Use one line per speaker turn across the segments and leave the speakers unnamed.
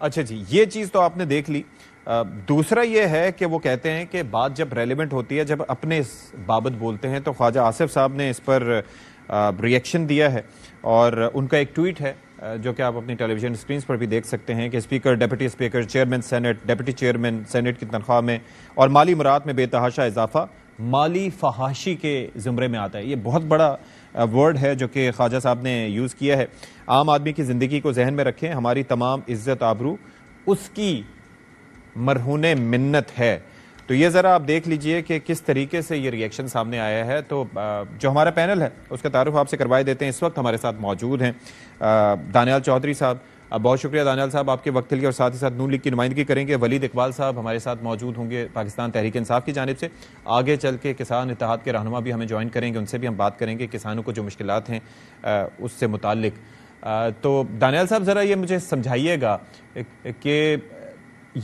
اچھا جی، یہ چیز تو آپ نے دیکھ لی. دوسرا یہ ہے کہ وہ کہتے ہیں کہ بات جب ریلیونٹ ہوتی ہے، جب اپنے اس بابت بولتے ہیں، تو خواجہ آصف صاحب نے اس پر ریئیکشن دیا ہے اور ان کا ایک ٹویٹ ہے جو کہ آپ اپنی ٹیلی ویژن اسکرینز پر بھی دیکھ سکتے ہیں کہ speaker, deputy speaker, chairman senate, deputy chairman senate کی تنخواہ میں اور مالی امورات میں بے تحاشا اضافہ مالی فحاشی کے زمرے میں آتا ہے. یہ بہت بڑا ورڈ ہے جو کہ خواجہ صاحب نے یوز کیا ہے. عام آدمی کی زندگی کو ذہن میں رکھیں، ہماری تمام عزت آبرو اس کی مرہون منت ہے. تو یہ ذرا آپ دیکھ لیجئے کہ کس طریقے سے یہ ریئیکشن سامنے آیا ہے. تو جو ہمارا پینل ہے اس کا تعارف آپ سے کروائے دیتے ہیں. اس وقت ہمارے ساتھ موجود ہیں دانیال چودھری صاحب. بہت شکریہ دانیال صاحب آپ کے وقت کے لیے، اور ساتھ ہی ساتھ نون لیگ کی نمائندگی کریں گے. ولید اقبال صاحب ہمارے ساتھ موجود ہوں گے پاکستان تحریک انصاف کی جانب سے. آگے چل کے کسان اتحاد کے رہنما بھی ہمیں جوائن کریں گے، ان سے بھی ہم بات کریں گے کسانوں کو جو مشکلات ہیں اس سے متعلق. تو دانیال صاحب ذرا یہ مجھے سمجھائیے گا کہ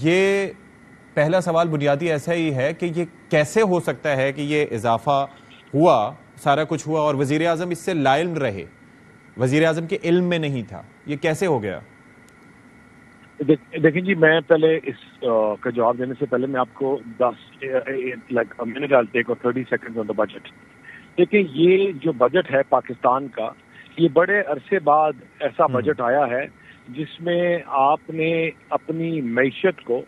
یہ پہلا سوال بنیادی ایسا ہی ہے کہ یہ کیسے ہو سکتا ہے کہ یہ اضافہ ہوا، سارا کچھ ہوا اور وزیر اعظم اس سے لا علم رہے، وزیر اعظم کے علم میں نہیں تھا؟ یہ کیسے ہو گیا؟
دیکھیں جی، میں پہلے اس کا جواب دینے سے پہلے میں آپ کو 30 سیکنڈ آن دا بجٹ. دیکھیں، یہ جو بجٹ ہے پاکستان کا، یہ بڑے عرصے بعد ایسا بجٹ آیا ہے جس میں آپ نے اپنی معیشت کو،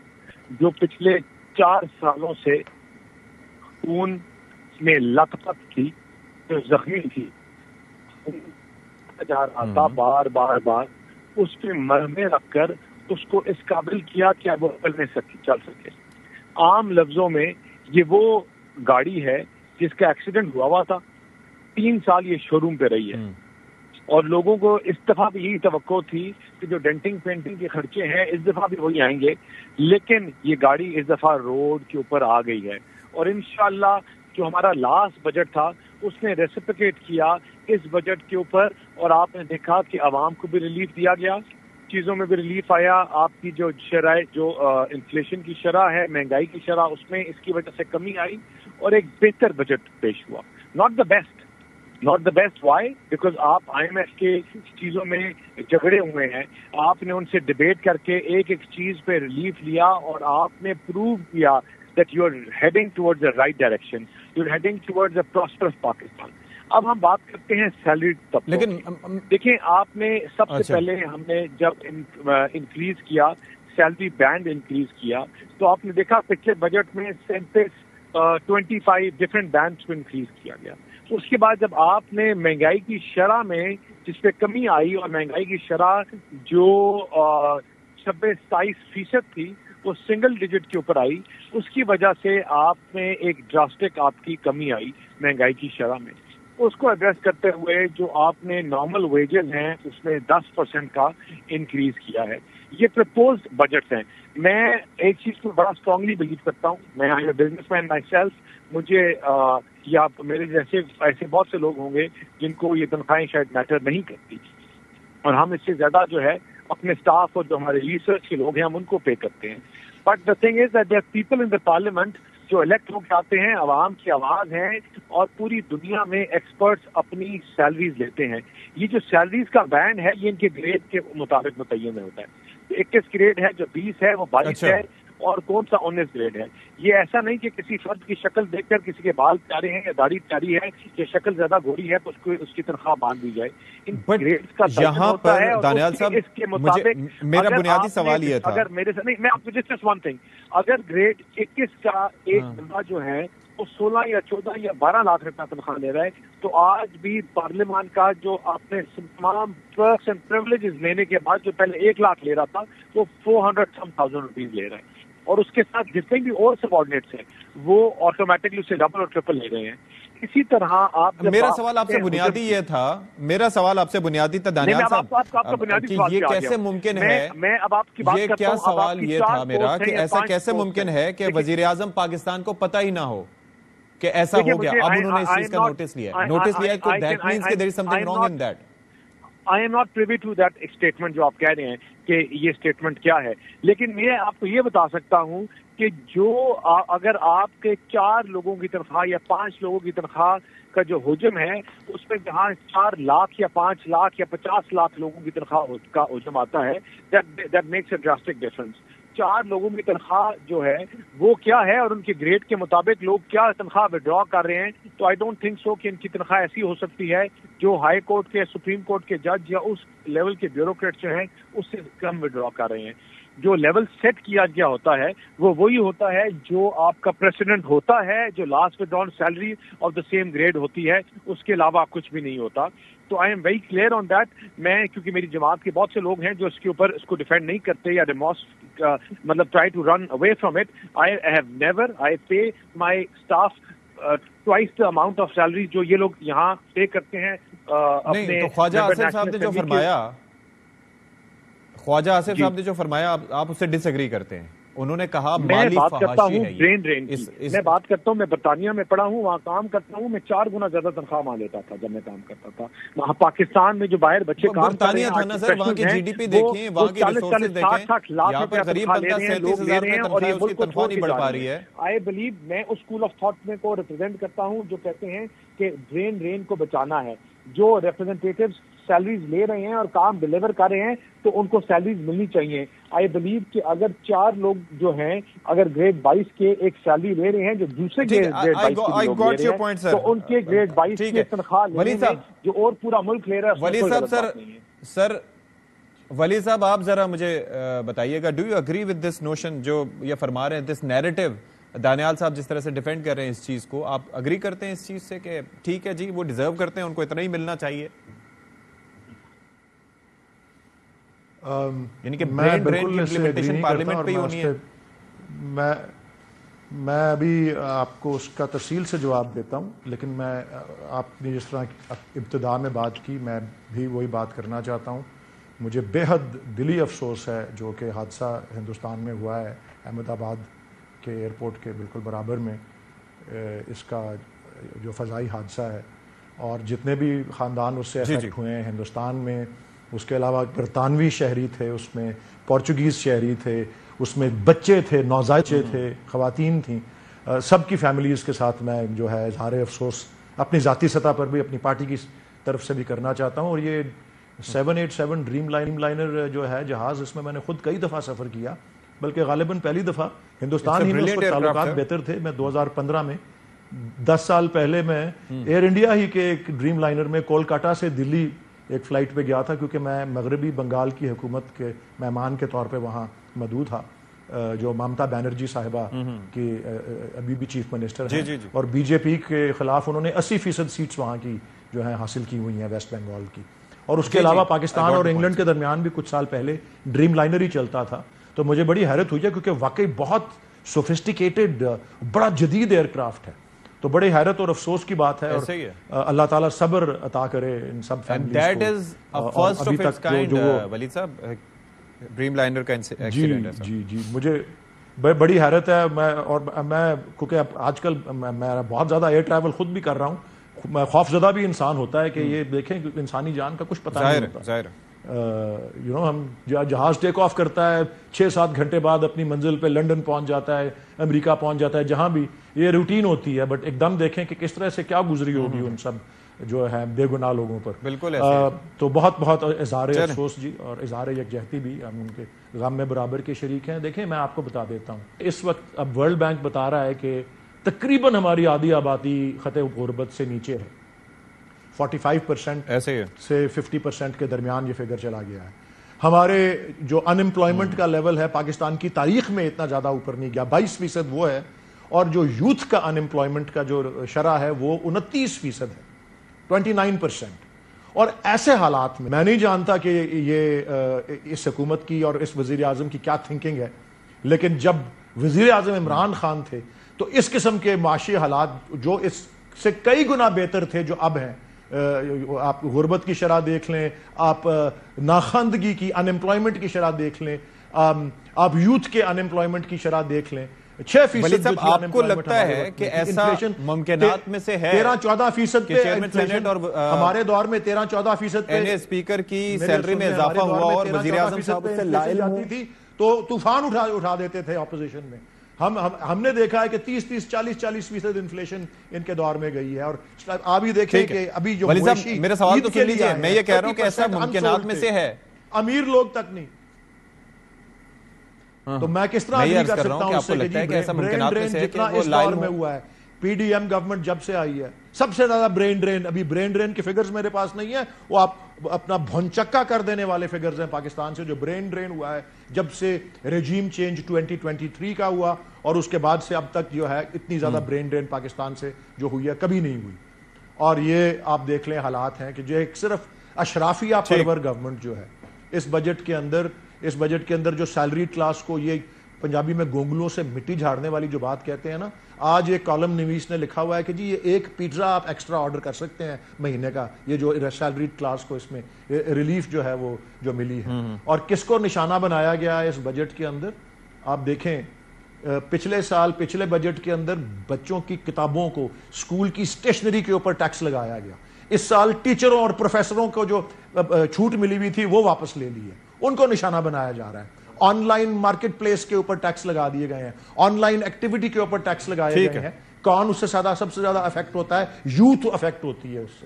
جو پچھلے 4 سالوں سے خون میں لت پت تھی، جو زخمی تھی، جا رہا تھا بار بار اس پہ مرہمیں رکھ کر اس کو اس قابل کیا کہ اب وہ چل سکے. عام لفظوں میں یہ وہ گاڑی ہے جس کا ایکسیڈنٹ ہوا تھا، 3 سال یہ شو روم پہ رہی ہے، اور لوگوں کو اس دفعہ بھی یہی توقع تھی کہ جو ڈینٹنگ پینٹنگ کے خرچے ہیں اس دفعہ بھی وہی آئیں گے، لیکن یہ گاڑی اس دفعہ روڈ کے اوپر آ گئی ہے. اور انشاءاللہ جو ہمارا لاسٹ بجٹ تھا اس نے ریسپیکیٹ کیا اس بجٹ کے اوپر، اور آپ نے دیکھا کہ عوام کو بھی ریلیف دیا گیا، چیزوں میں بھی ریلیف آیا. آپ کی جو شرح، جو انفلیشن کی شرح ہے، مہنگائی کی شرح، اس میں اس کی وجہ سے کمی آئی اور ایک بہتر بجٹ پیش ہوا. Not the best why? Because آپ آئی ایم ایف کے چیزوں میں جھگڑے ہوئے ہیں، آپ نے ان سے ڈبیٹ کر کے ایک چیز پہ ریلیف لیا اور آپ نے پروو کیا that you are heading towards the right direction, you are heading towards a prosperous Pakistan. اب ہم بات کرتے ہیں سیلری طبقوں. لیکن دیکھیں، آپ نے سب سے پہلے ہم نے جب انکریز کیا، سیلری بینڈ انکریز کیا، تو آپ نے دیکھا پچھلے بجٹ میں 25 ڈفرینٹ بینڈس کو انکریز کیا گیا. اس کے بعد جب آپ نے مہنگائی کی شرح میں جس پہ کمی آئی، اور مہنگائی کی شرح جو 27% تھی وہ سنگل ڈیجٹ کے اوپر آئی، اس کی وجہ سے آپ میں ایک ڈراسٹک آپ کی کمی آئی مہنگائی کی شرح میں. اس کو ایڈریس کرتے ہوئے جو آپ نے نارمل ویجز ہیں اس میں 10% کا انکریز کیا ہے. یہ پرپوزڈ بجٹس ہیں. میں ایک چیز کو بڑا اسٹرانگلی بلیو کرتا ہوں، میں آئی a business man my self, مجھے یا میرے جیسے ایسے بہت سے لوگ ہوں گے جن کو یہ تنخواہیں شاید میٹر نہیں کرتی، اور ہم اس سے زیادہ جو ہے اپنے اسٹاف اور جو ہمارے ریسرچ کے لوگ ہیں ہم ان کو پے کرتے ہیں. But the thing is that there are people in the parliament جو الیکٹ ہو کے آتے ہیں، عوام کی آواز ہیں، اور پوری دنیا میں ایکسپرٹس اپنی سیلریز لیتے ہیں. یہ جو سیلریز کا بینڈ ہے یہ ان کے گریڈ کے مطابق متعین ہوتا ہے. 21 گریڈ ہے، جو 20 ہے وہ 22 ہے، اور کون سا 19 گریڈ ہے. یہ ایسا نہیں کہ کسی فرد کی شکل دیکھ کر کسی کے بال پیارے ہیں یا داڑھی پیاری ہے یا شکل زیادہ گوری ہے تو اس کی تنخواہ باندھ دی جائے. ان گریڈز کا
یہاں پر دانیال صاحب
اس کے مطابق
میرا بنیادی سوال یہ تھا،
اگر میرے سے نہیں، میں آپ کو جسٹ ون تھنگ، اگر گریڈ 21 کا ایک بندہ جو ہے وہ 16 یا 14 یا 12 لاکھ روپیہ تنخواہ لے رہا ہے، تو آج بھی پارلیمان کا جو آپ نے تمام پرکس اینڈ پریولیجز لینے کے بعد جو پہلے 1 لاکھ لے رہا تھا وہ 400,000 روپیز لے رہا ہے. اور اس کے ساتھ جتنے بھی اور سبارڈینیٹس ہیں وہ آٹومیٹکلی اسے ڈبل اور ٹرپل لے رہے ہیں. اسی طرح آپ،
میرا سوال آپ سے بنیادی یہ تھا، دانیال صاحب، کہ یہ کیسے ممکن ہے،
میں اب آپ کی بات کرتا ہوں،
یہ کیا سوال یہ تھا میرا کہ ایسا کیسے ممکن ہے کہ وزیر اعظم پاکستان کو پتہ ہی نہ ہو کہ ایسا ہو گیا؟ اب انہوں نے اس چیز کا نوٹس لیا تو that means کہ there is something wrong in that.
I am not privy to that statement جو آپ کہہ رہے ہیں کہ یہ اسٹیٹمنٹ کیا ہے، لیکن میں آپ کو یہ بتا سکتا ہوں کہ جو اگر آپ کے 4 لوگوں کی تنخواہ یا 5 لوگوں کی تنخواہ کا جو حجم ہے اس میں جہاں 4 لاکھ یا 5 لاکھ یا 50 لاکھ لوگوں کی تنخواہ کا حجم آتا ہے that makes a drastic difference. 4 لوگوں کی تنخواہ جو ہے وہ کیا ہے اور ان کے گریڈ کے مطابق لوگ کیا تنخواہ وڈرا کر رہے ہیں. تو آئی ڈونٹ تھنک سو کہ ان کی تنخواہ ایسی ہو سکتی ہے جو ہائی کورٹ کے سپریم کورٹ کے جج یا اس لیول کے بیوروکریٹ جو ہیں اس سے کم وڈرا کر رہے ہیں. جو لیول سیٹ کیا گیا ہوتا ہے وہ وہی ہوتا ہے جو آپ کا پریسیڈنٹ ہوتا ہے, جو last withdrawn salary of the same grade ہوتی ہے, اس کے علاوہ کچھ بھی نہیں ہوتا. تو I am very clear on that. میں کیونکہ میری جماعت کے بہت سے لوگ ہیں جو اس کے اوپر اس کو ڈیفینڈ نہیں کرتے یا مطلب try to run away from it. I have never I pay my staff twice the amount of salary جو یہ لوگ یہاں پے کرتے ہیں اپنے.
خواجہ آصف صاحب نے جو فرمایا خواجہ آصف صاحب نے جو فرمایا آپ اس سے ڈس ایگری کرتے ہیں. انہوں نے کہا
میں بات کرتا ہوں برین ڈرین کی. میں بات کرتا ہوں, میں برطانیہ میں پڑھا ہوں, وہاں کام کرتا ہوں, میں 4 گنا زیادہ تنخواہ وہاں لیتا تھا جب میں کام کرتا تھا. وہاں پاکستان میں جو باہر بچے کام کر رہے ہیں وہاں کی جی ڈی پی دیکھیں, وہاں کی ریسورسز دیکھیں, یہاں پر قریب 35-37 ہزار کا تنخواہ ہے, اس کی تنخواہ نہیں بڑھ پا رہی ہے. آئی بلیو میں اس اسکول آف تھاٹ میں کو ریپرزینٹ کرتا ہوں جو کہتے ہیں کہ برین ڈرین کو بچانا ہے. جو ریپرزینٹیٹیوز سیلریز لے رہے ہیں اور کام ڈیلیور کر رہے ہیں تو ان کو سیلریز ملنی چاہیے. آئی بلیو کہ اگر 4 لوگ جو ہیں اگر گریڈ 22 کے ایک سیلری لے رہے ہیں جو دوسرے گریڈ 22 کے لوگ لے رہے ہیں تو ان کے گریڈ 22 کی تنخواہ لینے میں جو اور پورا ملک لے رہا ہے.
ولی صاحب آپ ذرا مجھے بتائیے گا, do you agree with this notion جو یہ فرما رہے ہیں, دس نیریٹو دانیال صاحب جس طرح سے ڈیفینڈ کر رہے ہیں اس چیز کو, آپ اگری کرتے ہیں اس چیز سے کہ ٹھیک ہے جی وہ ڈیزرو کرتے ہیں, ان کو اتنا ہی ملنا چاہیے؟ یعنی کہ
میں بالکل امپلیمنٹیشن پارلیمنٹ پہ ہی ہونی ہے. میں ابھی آپ کو اس کا تفصیل سے جواب دیتا ہوں, لیکن میں آپ نے جس طرح ابتدا میں بات کی میں بھی وہی بات کرنا چاہتا ہوں. مجھے بے حد دلی افسوس ہے جو کہ حادثہ ہندوستان میں ہوا ہے احمد آباد کے ایئرپورٹ کے بالکل برابر میں, اس کا جو فضائی حادثہ ہے, اور جتنے بھی خاندان اس سے افیکٹ ہوئے ہیں ہندوستان میں, اس کے علاوہ برطانوی شہری تھے, اس میں پورچوگیز شہری تھے, اس میں بچے تھے, نوزائیدہ تھے, خواتین تھیں, سب کی فیملیز کے ساتھ میں جو ہے اظہار افسوس اپنی ذاتی سطح پر بھی اپنی پارٹی کی طرف سے بھی کرنا چاہتا ہوں. اور یہ 787 ڈریم لائنر جو ہے جہاز, اس میں میں نے خود کئی دفعہ سفر کیا, بلکہ غالباً پہلی دفعہ ہندوستان ہی میں اس وقت تعلقات بہتر تھے. میں 2015 میں 10 سال پہلے میں ایئر انڈیا ہی کے ایک ڈریم لائنر میں کولکاتا سے دلی ایک فلائٹ پہ گیا تھا, کیونکہ میں مغربی بنگال کی حکومت کے مہمان کے طور پہ وہاں موجود تھا, جو ممتا بینرجی صاحبہ کی ابھی بھی چیف منسٹر ہیں, اور بی جے پی کے خلاف انہوں نے 80% سیٹس وہاں کی جو ہیں حاصل کی ہوئی ہیں ویسٹ بنگال کی. اور اس کے علاوہ پاکستان اور انگلینڈ کے درمیان بھی کچھ سال پہلے ڈریم لائنر ہی چلتا تھا. تو مجھے بڑی حیرت ہوئی ہے کیونکہ واقعی بہت سوفسٹیکیٹڈ بڑا جدید ایئر کرافٹ ہے. تو بڑی حیرت اور افسوس کی بات ہے, اور اللہ تعالیٰ صبر عطا کرے ان سب فیملیز کو. ابھی تک جو
ولی صاحب ڈریم لائنر کا ایکسیڈنٹ ہے.
جی مجھے بڑی حیرت ہے. میں کیونکہ آج کل میں بہت زیادہ ایئر ٹریول خود بھی کر رہا ہوں, میں خوف زدہ بھی انسان ہوتا ہے کہ یہ دیکھیں کہ انسانی جان کا کچھ پتہ نہیں ہوتا. ہم جہاز ٹیک آف کرتا ہے 6-7 گھنٹے بعد اپنی منزل پہ لنڈن پہنچ جاتا ہے, امریکہ پہنچ جاتا ہے, جہاں بھی یہ روٹین ہوتی ہے, بٹ ایک دم دیکھیں کہ کس طرح سے کیا گزری ہوگی ان سب جو ہے بے گناہ لوگوں پر.
بالکل
تو بہت بہت اظہار افسوس جی, اور اظہار یکجہتی بھی, ہم ان کے غم میں برابر کے شریک ہیں. دیکھیں میں آپ کو بتا دیتا ہوں, اس وقت اب ورلڈ بینک بتا رہا ہے کہ تقریباً ہماری آدھی آبادی خطے غربت سے نیچے ہے. 45% سے 50% کے درمیان یہ فگر چلا گیا ہے. ہمارے جو ان امپلائمنٹ کا لیول ہے پاکستان کی تاریخ میں اتنا زیادہ اوپر نہیں گیا, 22% وہ ہے, اور جو یوتھ کا ان امپلائمنٹ کا جو شرح ہے وہ 29% ہے, 29%. اور ایسے حالات میں نہیں جانتا کہ یہ اس حکومت کی اور اس وزیر اعظم کی کیا تھنکنگ ہے, لیکن جب وزیر اعظم عمران خان تھے تو اس قسم کے معاشی حالات جو اس سے کئی گنا بہتر تھے جو اب ہیں, آپ غربت کی شرح دیکھ لیں, آپ ناخواندگی کی ان امپلائمنٹ کی شرح دیکھ لیں, آپ یوتھ کے ان امپلائمنٹ کی شرح دیکھ لیں, 6%
آپ کو لگتا ہے کہ ایسا ممکنات میں سے ہے
13-14% پہ انفلیشن, اور ہمارے دور میں 13-14% پہ
اسپیکر کی سیلری میں اضافہ ہوا اور وزیر اعظم صاحب سے لائل
جاتی تھی تو طوفان اٹھا دیتے تھے اپوزیشن میں. ہم نے دیکھا ہے کہ 30-40% انفلیشن ان کے دور میں گئی ہے، اور آپ ہی دیکھیں کہ ابھی جو
میرا سوال تو سن لیجئے، میں یہ کہہ رہا ہوں کہ ایسا ممکنات میں سے ہے،
امیر لوگ تک نہیں، تو میں کس طرح اگری کر سکتا ہوں اس سے کہ برین ڈرین جتنا اس دور میں ہوا ہے، پی ڈی ایم گورنمنٹ جب سے آئی ہے سب سے زیادہ برین ڈرین، ابھی برین ڈرین کے فگرز میرے پاس نہیں ہے، وہ آپ اپنا بھونچکا کر دینے والے فگرز ہیں پاکستان سے، جو برین ڈرین ہوا ہے جب سے ریجیم چینج 2023 کا ہوا، اور اس کے بعد سے اب تک جو ہے اتنی زیادہ برین ڈرین پاکستان سے جو ہوئی ہے کبھی نہیں ہوئی. اور یہ آپ دیکھ لیں حالات ہیں کہ جو ایک صرف اشرافیہ پرور گورنمنٹ جو ہے اس بجٹ کے اندر جو سیلری کلاس کو، یہ پنجابی میں گونگلوں سے مٹی جھاڑنے والی جو بات کہتے ہیں نا، آج ایک کالم نویس نے لکھا ہوا ہے کہ جی یہ ایک پیزا آپ ایکسٹرا آرڈر کر سکتے ہیں مہینے کا، یہ جو سیلری کلاس کو اس میں ریلیف جو ہے وہ جو ملی ہے. اور کس کو نشانہ بنایا گیا ہے اس بجٹ کے اندر؟ آپ دیکھیں پچھلے بجٹ کے اندر بچوں کی کتابوں کو، اسکول کی اسٹیشنری کے اوپر ٹیکس لگایا گیا. اس سال ٹیچروں اور پروفیسروں کو جو چھوٹ ملی ہوئی تھی وہ واپس لے لی ہے، ان کو نشانہ بنایا جا رہا ہے. آن لائن مارکیٹ پلیس کے اوپر ٹیکس لگا دیے گئے ہیں، آن لائن ایکٹیویٹی کے اوپر ٹیکس لگائے گئے ہیں. کون اس سے سب سے زیادہ افیکٹ ہوتا ہے؟ یوتھ افیکٹ ہوتی ہے اس سے،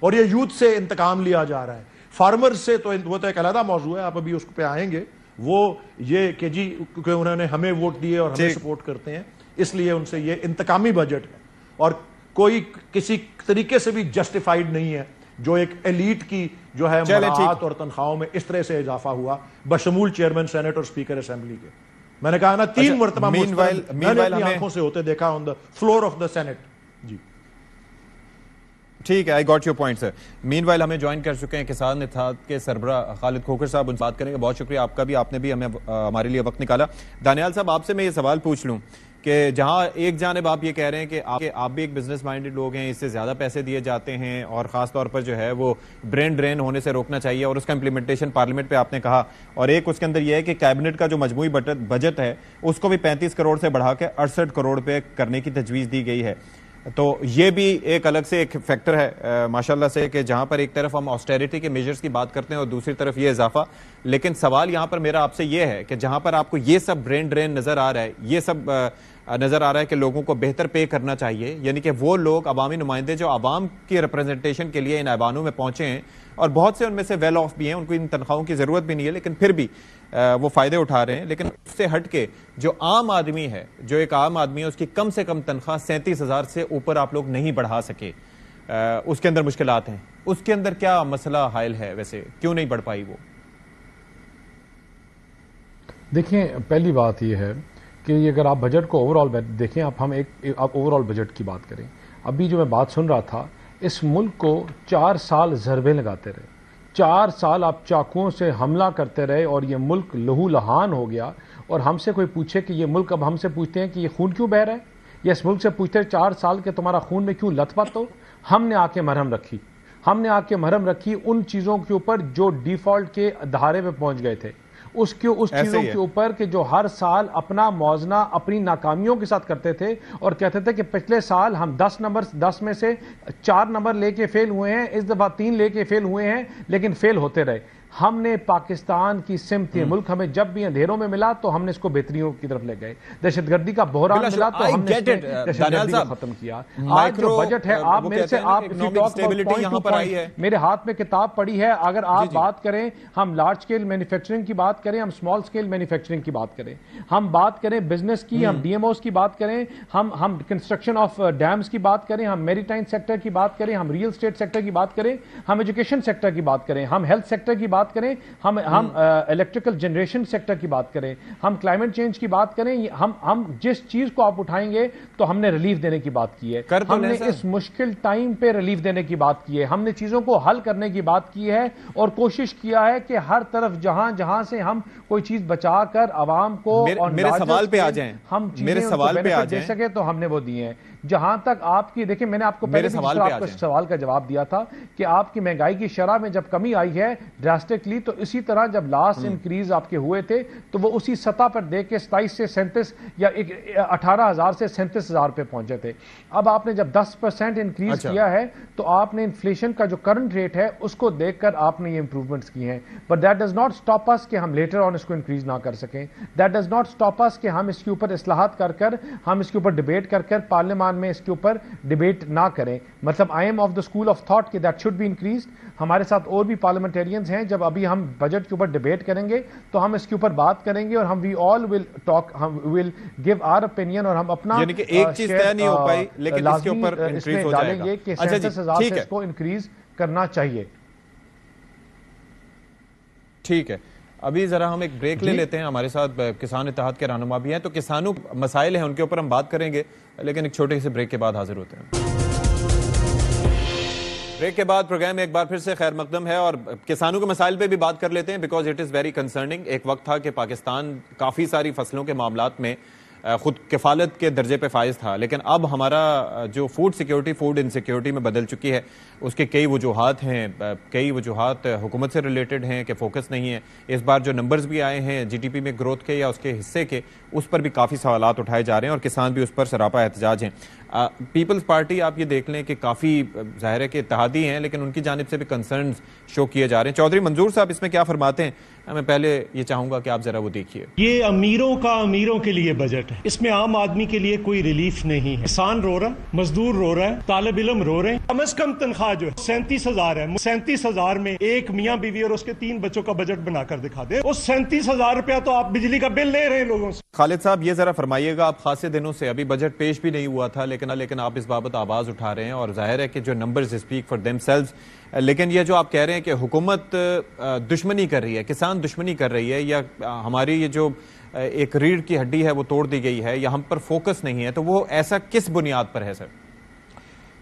اور یہ یوتھ سے انتقام لیا جا رہا ہے. فارمرز سے تو وہ تو ایک علیحدہ موضوع ہے، آپ ابھی اس پہ آئیں گے. وہ یہ کہ جی کیونکہ انہوں نے ہمیں ووٹ دیے اور ہمیں سپورٹ کرتے ہیں، اس لیے ان سے یہ انتقامی بجٹ ہے، اور کوئی کسی طریقے سے بھی جسٹیفائیڈ نہیں ہے جو ایک ایلیٹ کی جو ہے مراعات اور تنخواہوں میں اس طرح سے اضافہ ہوا، بشمول چیئرمین سینٹ اور اسپیکر اسمبلی کے. میں نے کہا نا 3 مرتبہ میں نے اپنی آنکھوں سے ہوتے دیکھا on the floor of the Senate. جی
ٹھیک ہے، I got your point sir. Meanwhile ہمیں جوائن کر چکے ہیں کسان اتحاد کے سربراہ خالد کھوکھر صاحب، ان سے بات کریں گے. بہت شکریہ آپ کا بھی، آپ نے بھی ہمارے لیے وقت نکالا. دانیال صاحب آپ سے میں یہ سوال پوچھ لوں کہ جہاں ایک جانب آپ یہ کہہ رہے ہیں کہ آپ بھی ایک بزنس مائنڈڈ لوگ ہیں، اس سے زیادہ پیسے دیے جاتے ہیں اور خاص طور پر جو ہے وہ برین ڈرین ہونے سے روکنا چاہیے، اور اس کا امپلیمنٹیشن پارلیمنٹ پہ آپ نے کہا، اور ایک اس کے اندر یہ ہے کہ کیبنٹ کا جو مجموعی بجٹ ہے اس کو بھی 35 کروڑ سے بڑھا کے 68 کروڑ پہ کرنے کی تجویز دی گئی ہے. تو یہ بھی ایک الگ سے ایک فیکٹر ہے ماشاءاللہ سے کہ جہاں پر ایک طرف ہم آسٹیریٹی کے میجرز کی بات کرتے ہیں اور دوسری طرف یہ اضافہ. لیکن سوال یہاں پر میرا آپ سے یہ ہے کہ جہاں پر آپ کو یہ سب برین ڈرین نظر آ رہا ہے، یہ سب نظر آ رہا ہے کہ لوگوں کو بہتر پے کرنا چاہیے، یعنی کہ وہ لوگ عوامی نمائندے جو عوام کی ریپرزنٹیشن کے لیے ان ایوانوں میں پہنچے ہیں، اور بہت سے ان میں سے ویل آف بھی ہیں، ان کو ان تنخواہوں کی ضرورت بھی نہیں ہے، لیکن پھر بھی وہ فائدے اٹھا رہے ہیں. لیکن اس سے ہٹ کے جو عام آدمی ہے، جو ایک عام آدمی ہے، اس کی کم سے کم تنخواہ 37,000 سے اوپر آپ لوگ نہیں بڑھا سکے، اس کے اندر مشکلات ہیں. اس کے اندر کیا مسئلہ حائل ہے؟ ویسے کیوں نہیں بڑھ پائی وہ؟
دیکھیں، پہلی بات یہ ہے کہ اگر آپ بجٹ کو اوور آل دیکھیں، ہم آپ اوور آل بجٹ کی بات کریں. ابھی جو میں بات سن رہا تھا، اس ملک کو 4 سال ضربیں لگاتے رہے، 4 سال آپ چاقوؤں سے حملہ کرتے رہے، اور یہ ملک لہو لہان ہو گیا. اور ہم سے کوئی پوچھے کہ یہ ملک، اب ہم سے پوچھتے ہیں کہ یہ خون کیوں بہہ رہا ہے، یا اس ملک سے پوچھتے ہیں 4 سال کے تمہارا خون میں کیوں لت پت ہو. ہم نے آ کے مرہم رکھی ان چیزوں کے اوپر جو ڈیفالٹ کے دہارے پہ پہنچ گئے تھے، اس چیزوں کے اوپر کہ جو ہر سال اپنا موازنہ اپنی ناکامیوں کے ساتھ کرتے تھے، اور کہتے تھے کہ پچھلے سال ہم 10 میں سے 4 نمبر لے کے فیل ہوئے ہیں، اس دفعہ 3 لے کے فیل ہوئے ہیں، لیکن فیل ہوتے رہے. ہم نے پاکستان کی سمت ملک ہمیں جب بھی اندھیروں میں ملا تو ہم نے اس کو بہتریوں کی طرف لے گئے. دہشت گردی کا بحران ملا تو ہم نے دہشت گردی کو ختم کیا. آج جو بجٹ ہے، آپ میرے سے میرے ہاتھ میں کتاب پڑھی ہے، اگر آپ بات کریں، ہم لارج سکیل مینوفیکچرنگ کی بات کریں، ہم اسمال سکیل مینوفیکچرنگ کی بات کریں، ہم بات کریں بزنس کی، ہم ڈی ایم اوز کی بات کریں، ہم کنسٹرکشن آف ڈیمز کی بات کریں، ہم میریٹائم سیکٹر کی بات کریں، ہم ریئل اسٹیٹ سیکٹر کی بات کریں، ہم ایجوکیشن سیکٹر کی بات کریں، ہم ہیلتھ سیکٹر کی بات کریں، ہم الیکٹریکل جنریشن سیکٹر کی بات کریں، ہم کلائمیٹ چینج کی بات کریں، ہم جس چیز کو آپ اٹھائیں گے تو ہم نے ریلیف دینے کی بات کی ہے. ہم نے اس مشکل ٹائم پہ ریلیف دینے کی بات کی ہے، ہم نے چیزوں کو حل کرنے کی بات کی ہے، اور کوشش کیا ہے کہ ہر طرف جہاں سے ہم کوئی چیز بچا کر عوام کو
میرے سوال پہ آ جائیں،
ہم چیزیں دے سکے تو ہم نے وہ دی ہیں. جہاں تک آپ کی دیکھیں، میں نے آپ کو پہلے آپ کو سوال کا جواب دیا تھا کہ آپ کی مہنگائی کی شرح میں جب کمی آئی ہے ڈراسٹک ڈراسٹکلی. تو اسی طرح جب لاسٹ انکریز آپ کے ہوئے تھے تو وہ اسی سطح پر دیکھ کے 27 سے 37 یا 18,000 سے 37,000 پہ پہنچے تھے. اب آپ نے جب 10% انکریز کیا ہے تو آپ نے انفلیشن کا جو کرنٹ ریٹ ہے اس کو دیکھ کر آپ نے یہ امپروومنٹس کی ہیں. But that does not stop us کہ ہم لیٹر آن اس کو انکریز نہ کر سکیں. That does not stop us کہ ہم اس کے اوپر اصلاحات کر کر ہم اس کے اوپر ڈبیٹ کر کر پارلیمان میں اس کے اوپر ڈبیٹ نہ کریں. مطلب I am of the school of thought کہ دیٹ شوڈ بی انکریزڈ. ہمارے ساتھ اور بھی پارلیمنٹیرینز ہیں. جب ابھی ہم بجٹ کے اوپر ڈبیٹ کریں گے تو ہم اس کے اوپر بات کریں گے اور ہم وی آل ول ٹاک, ہم ول گیو آر اوپینین اور ہم اپنا
یعنی کہ ایک چیز طے نہیں ہو پائی لیکن اس کے اوپر انکریز ہو جائے گا
کہ 37,000 سے اس کو انکریز کرنا چاہیے.
ٹھیک ہے, ابھی ذرا ہم ایک بریک لے لیتے ہیں. ہمارے ساتھ کسان اتحاد کے رہنما بھی ہیں تو کسانوں مسائل ہیں ان کے اوپر ہم بات کریں گے, لیکن ایک چھوٹے سے بریک کے بعد حاضر ہوتے ہیں. بریک کے بعد پروگرام میں ایک بار پھر سے خیر مقدم ہے اور کسانوں کے مسائل پہ بھی بات کر لیتے ہیں because it is very concerning. ایک وقت تھا کہ پاکستان کافی ساری فصلوں کے معاملات میں خود کفالت کے درجے پہ فائز تھا, لیکن اب ہمارا جو فوڈ سیکیورٹی فوڈ انسیکیورٹی میں بدل چکی ہے. اس کے کئی وجوہات ہیں, کئی وجوہات حکومت سے ریلیٹڈ ہیں کہ فوکس نہیں ہے. اس بار جو نمبرز بھی آئے ہیں جی ڈی پی میں گروتھ کے یا اس کے حصے کے, اس پر بھی کافی سوالات اٹھائے جا رہے ہیں اور کسان بھی اس پر سراپا احتجاج ہیں. پیپلز پارٹی آپ یہ دیکھ لیں کہ کافی ظاہر ہے کہ اتحادی ہیں لیکن ان کی جانب سے بھی کنسرنز شو کیے جا رہے ہیں. چودھری منظور صاحب اس میں کیا فرماتے ہیں؟ میں پہلے یہ چاہوں گا کہ آپ ذرا وہ دیکھیے.
یہ امیروں کا امیروں کے لیے بجٹ ہے, اس میں عام آدمی کے لیے کوئی ریلیف نہیں ہے. کسان رو رہا ہے, مزدور رو رہا ہے, طالب علم رو رہے ہیں. کم از کم تنخواہ جو ہے 37,000 ہے. 37,000 میں ایک میاں بیوی اور اس کے 3 بچوں کا بجٹ بنا کر دکھا دے. اس 37,000 روپیہ تو آپ بجلی کا بل لے رہے ہیں لوگوں سے.
خالد صاحب یہ ذرا فرمائیے گا, آپ خاصے دنوں سے ابھی بجٹ پیش بھی نہیں ہوا تھا لیکن آپ اس بابت آواز اٹھا رہے ہیں اور ظاہر ہے کہ جو numbers speak for them selves, لیکن یہ جو آپ کہہ رہے ہیں کہ حکومت دشمنی کر رہی ہے, کسان دشمنی کر رہی ہے, یا ہماری یہ جو ایک ریڑھ کی ہڈی ہے وہ توڑ دی گئی ہے, یا ہم پر فوکس نہیں ہے, تو وہ ایسا کس بنیاد پر ہے سر؟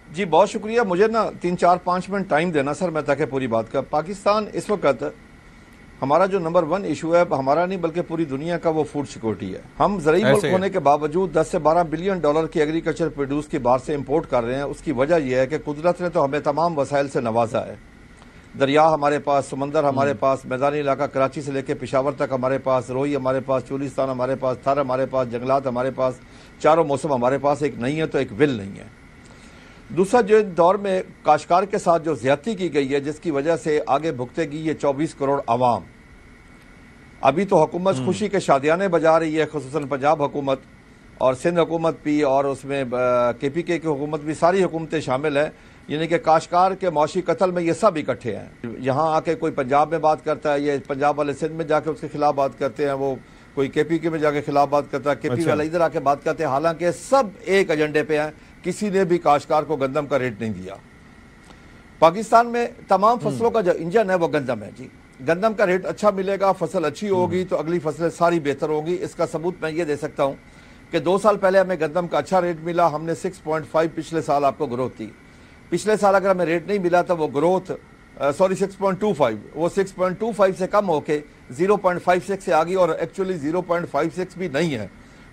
جی بہت شکریہ. مجھے نا 3-4-5 منٹ ٹائم دینا سر, میں تاکہ پوری بات کا. پاکستان اس وقت ہمارا جو نمبر 1 ایشو ہے ہمارا نہیں بلکہ پوری دنیا کا وہ فوڈ سیکورٹی ہے. ہم زرعی ملک ہونے کے باوجود 10 سے 12 بلین ڈالر کی ایگریکلچر پروڈیوس کی باہر سے امپورٹ کر رہے ہیں. اس کی وجہ یہ ہے کہ قدرت نے تو ہمیں تمام وسائل سے نوازا ہے. دریا ہمارے پاس, سمندر ہمارے پاس, میدانی علاقہ کراچی سے لے کے پشاور تک ہمارے پاس, روئی ہمارے پاس, چولستان ہمارے پاس, تھر ہمارے پاس, جنگلات ہمارے پاس, چاروں موسم ہمارے پاس. ایک نہیں ہے تو ایک ول نہیں ہے. دوسرا جو دور میں کاشتکار کے ساتھ جو زیادتی کی گئی ہے جس کی وجہ سے آگے بھگتے گی یہ 24 کروڑ عوام. ابھی تو حکومت خوشی کے شادیانے بجا رہی ہے, خصوصاً پنجاب حکومت اور سندھ حکومت بھی, اور اس میں کے پی کے کی حکومت بھی, ساری حکومتیں شامل ہیں. یعنی کہ کاشتکار کے معاشی قتل میں یہ سب اکٹھے ہیں. یہاں آ کے کوئی پنجاب میں بات کرتا ہے, یہ پنجاب والے سندھ میں جا کے اس کے خلاف بات کرتے ہیں, وہ کوئی کے پی کے میں جا کے خلاف بات کرتا ہے, کے پی والا ادھر آ کے بات کرتے ہیں. حالانکہ سب ایک ایجنڈے پہ ہیں. کسی نے بھی کاشتکار کو گندم کا ریٹ نہیں دیا. پاکستان میں تمام فصلوں کا جو انجن ہے وہ گندم ہے. جی گندم کا ریٹ اچھا ملے گا, فصل اچھی ہوگی تو اگلی فصلیں ساری بہتر ہوں گی. اس کا ثبوت میں یہ دے سکتا ہوں کہ 2 سال پہلے ہمیں گندم کا اچھا ریٹ ملا, ہم نے 6.5 پچھلے سال آپ کو گروتھ دی. پچھلے سال اگر ہمیں ریٹ نہیں ملا تو وہ گروتھ 6.25, وہ 6.25 سے کم ہو کے 0.56 سے آگئی, اور ایکچولی 0.56 بھی نہیں ہے.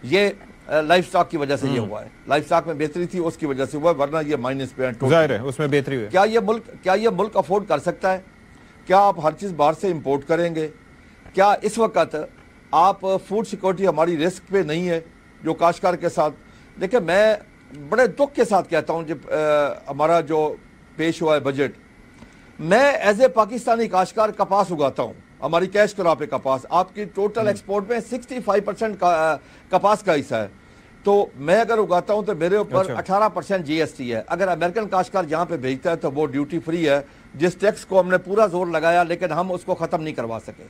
یہ لائف سٹاک کی وجہ سے یہ ہوا ہے. لائف سٹاک میں بہتری تھی اس کی وجہ سے ہوا ہے, ورنہ یہ مائنس پہ ہے.
ظاہر ہے اس میں بہتری ہوئی.
کیا یہ ملک افورڈ کر سکتا ہے؟ کیا آپ ہر چیز باہر سے امپورٹ کریں گے؟ کیا اس وقت آپ فوڈ سیکورٹی ہماری رسک پہ نہیں ہے جو کاشتکار کے ساتھ؟ دیکھیں میں بڑے دکھ کے ساتھ کہتا ہوں جب ہمارا جو پیش ہوا ہے بجٹ, میں ایز اے پاکستانی کاشتکار کپاس اگاتا ہوں, ہماری کیش کراپ ہے کپاس. آپ کی ٹوٹل ایکسپورٹ میں 65% کپاس کا حصہ ہے. تو میں اگر اگاتا ہوں تو میرے اوپر 18% جی ایس ٹی ہے. اگر امریکن کاشتکار یہاں پہ بھیجتا ہے تو وہ ڈیوٹی فری ہے, جس ٹیکس کو ہم نے پورا زور لگایا لیکن ہم اس کو ختم نہیں کروا سکے.